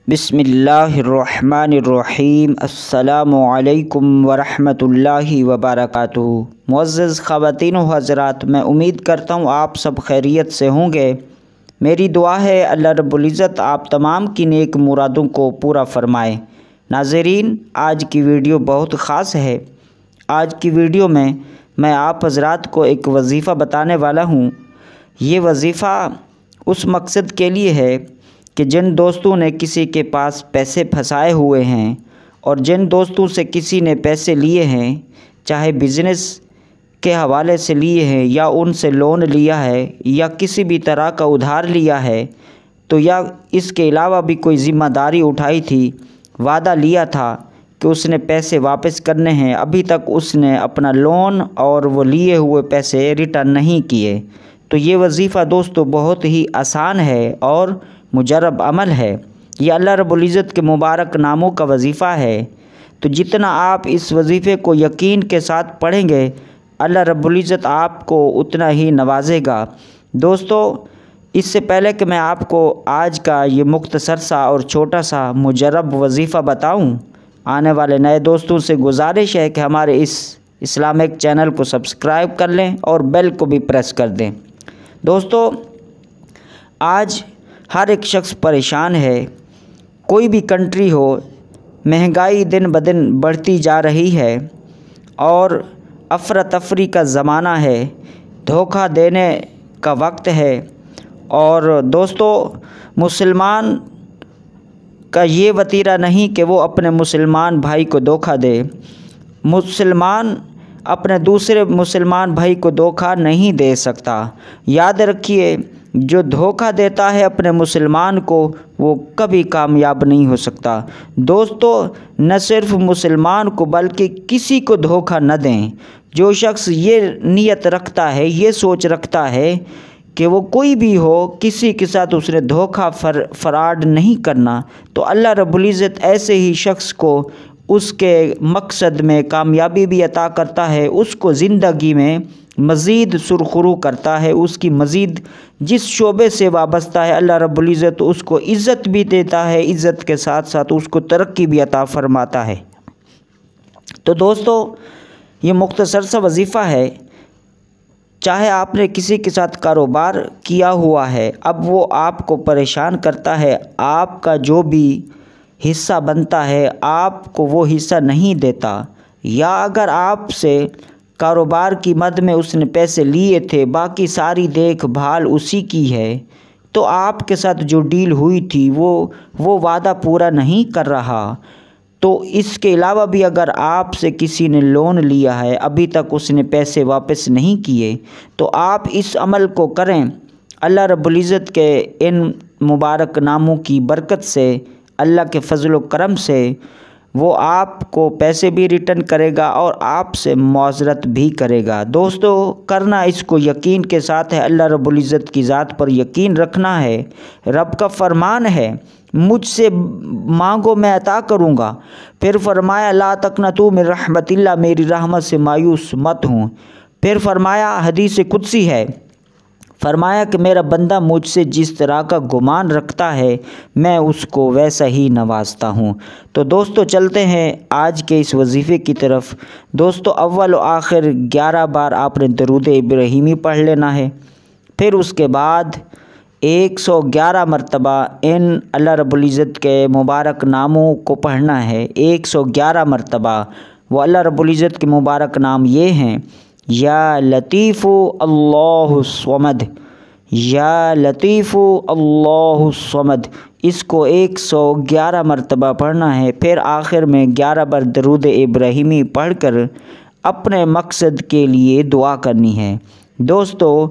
बिस्मिल्लाहिर्रहमानिर्रहीम। अस्सलामुअलैकुम वरहमतुल्लाहि वबरकातुहू। मुअज़्ज़ज़ ख़वातीन व हज़रात, मैं उम्मीद करता हूँ आप सब खैरियत से होंगे। मेरी दुआ है अल्लाह रब्बुल इज़्ज़त आप तमाम की नेक मुरादों को पूरा फ़रमाए। नाज़रीन, आज की वीडियो बहुत ख़ास है। आज की वीडियो में मैं आप हज़रात को एक वजीफ़ा बताने वाला हूँ। ये वजीफ़ा उस मकसद के लिए है कि जिन दोस्तों ने किसी के पास पैसे फंसाए हुए हैं और जिन दोस्तों से किसी ने पैसे लिए हैं, चाहे बिज़नेस के हवाले से लिए हैं या उनसे लोन लिया है या किसी भी तरह का उधार लिया है, तो या इसके अलावा भी कोई ज़िम्मेदारी उठाई थी, वादा लिया था कि उसने पैसे वापस करने हैं, अभी तक उसने अपना लोन और वो लिए हुए पैसे रिटर्न नहीं किए, तो ये वजीफ़ा दोस्तों बहुत ही आसान है और मुजरब अमल है। ये अल्लाह रब्बुल इज़्ज़त के मुबारक नामों का वजीफ़ा है। तो जितना आप इस वजीफ़े को यकीन के साथ पढ़ेंगे, अल्लाह रब्बुल इज़्ज़त आपको उतना ही नवाजेगा। दोस्तों, इससे पहले कि मैं आपको आज का ये मुख्तसर सा और छोटा सा मुजरब वजीफ़ा बताऊं, आने वाले नए दोस्तों से गुजारिश है कि हमारे इस इस्लामिक चैनल को सब्सक्राइब कर लें और बेल को भी प्रेस कर दें। दोस्तों, आज हर एक शख्स परेशान है। कोई भी कंट्री हो, महंगाई दिन ब दिन बढ़ती जा रही है और अफरा तफरी का ज़माना है, धोखा देने का वक्त है। और दोस्तों, मुसलमान का ये वतीरा नहीं कि वो अपने मुसलमान भाई को धोखा दे। मुसलमान अपने दूसरे मुसलमान भाई को धोखा नहीं दे सकता। याद रखिए, जो धोखा देता है अपने मुसलमान को, वो कभी कामयाब नहीं हो सकता। दोस्तों, न सिर्फ मुसलमान को बल्कि किसी को धोखा न दें। जो शख्स ये नीयत रखता है, ये सोच रखता है कि वो कोई भी हो, किसी के साथ उसने धोखा फराड नहीं करना, तो अल्लाह रब्बुल इज़्ज़त ऐसे ही शख्स को उसके मकसद में कामयाबी भी अता करता है, उसको ज़िंदगी में मज़ीद सुरखरू करता है। उसकी मज़ीद जिस शोबे से वाबस्ता है, अल्लाह रब्बुल इज़्ज़त उसको इज़्ज़त भी देता है, इज़्ज़त के साथ साथ उसको तरक्की भी अता फरमाता है। तो दोस्तों, ये मुख्तसर सा वजीफ़ा है। चाहे आपने किसी के साथ कारोबार किया हुआ है, अब वो आपको परेशान करता है, आपका जो भी हिस्सा बनता है आपको वो हिस्सा नहीं देता, या अगर आपसे कारोबार की मद में उसने पैसे लिए थे, बाकी सारी देखभाल उसी की है, तो आपके साथ जो डील हुई थी वो वादा पूरा नहीं कर रहा। तो इसके अलावा भी अगर आपसे किसी ने लोन लिया है, अभी तक उसने पैसे वापस नहीं किए, तो आप इस अमल को करें। अल्लाह रब्बुल इज़्ज़त के इन मुबारक नामों की बरकत से, अल्लाह के फजल व करम से वो आपको पैसे भी रिटर्न करेगा और आपसे मुआज़रत भी करेगा। दोस्तों, करना इसको यकीन के साथ है। अल्लाह रब्बुल इज़्ज़त की ज़ात पर यकीन रखना है। रब का फरमान है, मुझसे मांगो मैं अता करूँगा। फिर फरमाया, ला तक़नतू मिन रहमतिल्लाह, मेरी रहमत से मायूस मत हूँ। फिर फरमाया, हदीस कुदसी है, फरमाया कि मेरा बंदा मुझसे जिस तरह का गुमान रखता है, मैं उसको वैसा ही नवाजता हूँ। तो दोस्तों, चलते हैं आज के इस वजीफ़े की तरफ। दोस्तों, अव्वल व आखिर 11 बार आपने दरूद इब्राहीमी पढ़ लेना है। फिर उसके बाद 111 मरतबा इन अल्लाह रब्बुल इज़्ज़त के मुबारक नामों को पढ़ना है। 111 मरतबा वो अल्लाह रब्बुल इज़्ज़त के मुबारक नाम ये हैं, या लतीफ़ु अल्लाहु स्वमद, या लतीफ़ु अल्लाहु स्वमद। इसको 111 मरतबा पढ़ना है। फिर आखिर में 11 बार दरूद इब्राहीमी पढ़कर अपने मकसद के लिए दुआ करनी है। दोस्तों,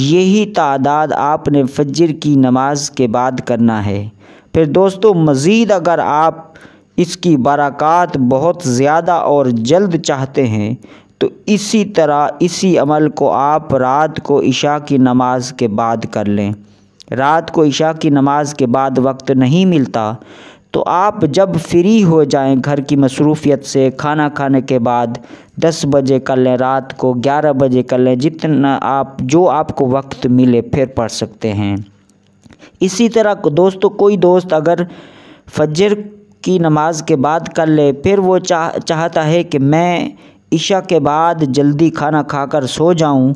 यही तादाद आपने फजर की नमाज के बाद करना है। फिर दोस्तों, मज़ीद अगर आप इसकी बरक़ात बहुत ज़्यादा और जल्द चाहते हैं, तो इसी तरह इसी अमल को आप रात को इशा की नमाज के बाद कर लें। रात को इशा की नमाज के बाद वक्त नहीं मिलता, तो आप जब फ्री हो जाएं घर की मसरूफ़ियत से, खाना खाने के बाद 10 बजे कर लें, रात को 11 बजे कर लें, जितना जो आपको वक्त मिले फिर पढ़ सकते हैं। इसी तरह दोस्तों, कोई दोस्त अगर फजर की नमाज के बाद कर ले। फिर वो चाहता है कि मैं इशा के बाद जल्दी खाना खाकर सो जाऊं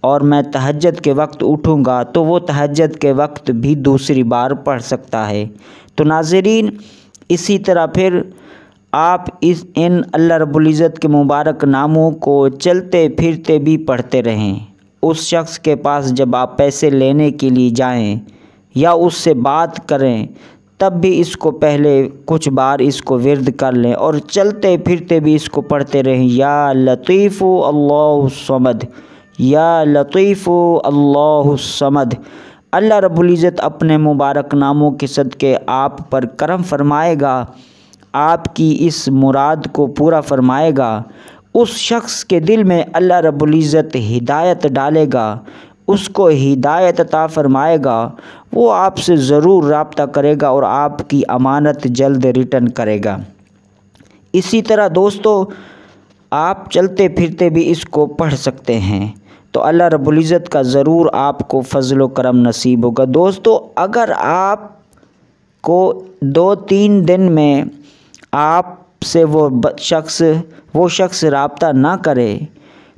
और मैं तहज्जुद के वक्त उठूंगा, तो वो तहज्जुद के वक्त भी दूसरी बार पढ़ सकता है। तो नाज़रीन, इसी तरह फिर आप इन अल्लाह रब्बुल इज़्ज़त के मुबारक नामों को चलते फिरते भी पढ़ते रहें। उस शख्स के पास जब आप पैसे लेने के लिए जाएं या उससे बात करें, तब भी इसको पहले कुछ बार इसको विर्द कर लें और चलते फिरते भी इसको पढ़ते रहें। या लतीफ़ु अल्लाहु समद, या लतीफ़ु अल्लाहु समद। अल्लाह रब्बुल इज़्ज़त अपने मुबारक नामों के सदक़े आप पर करम फरमाएगा, आपकी इस मुराद को पूरा फरमाएगा। उस शख्स के दिल में अल्लाह रब्बुल इज़्ज़त हिदायत डालेगा, उसको हिदायत अता फरमाएगा। वो आपसे ज़रूर रब्ता करेगा और आपकी अमानत जल्द रिटर्न करेगा। इसी तरह दोस्तों, आप चलते फिरते भी इसको पढ़ सकते हैं, तो अल्लाह रब्बुल इज़्ज़त का ज़रूर आपको फ़ज़ल व करम नसीब होगा। दोस्तों, अगर आपको 2-3 दिन में आपसे वो शख्स रब्ता ना करे,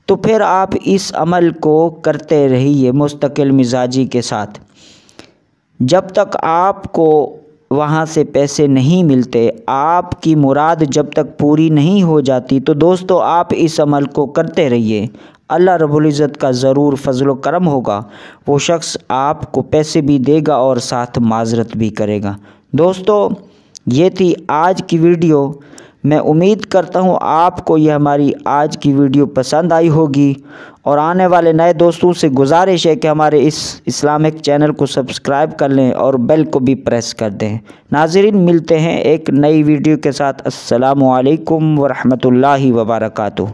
तो फिर आप इस अमल को करते रहिए मुस्तकिल मिजाजी के साथ। जब तक आपको वहाँ से पैसे नहीं मिलते, आपकी मुराद जब तक पूरी नहीं हो जाती, तो दोस्तों आप इस अमल को करते रहिए। अल्लाह रब्बुल इज़्ज़त का ज़रूर फ़ज़ल व करम होगा। वो शख्स आपको पैसे भी देगा और साथ माज़रत भी करेगा। दोस्तों, ये थी आज की वीडियो। मैं उम्मीद करता हूँ आपको यह हमारी आज की वीडियो पसंद आई होगी और आने वाले नए दोस्तों से गुजारिश है कि हमारे इस इस्लामिक चैनल को सब्सक्राइब कर लें और बेल को भी प्रेस कर दें। नाज़रीन, मिलते हैं एक नई वीडियो के साथ। अस्सलामु अलैकुम व रहमतुल्लाहि व बरकातुहू।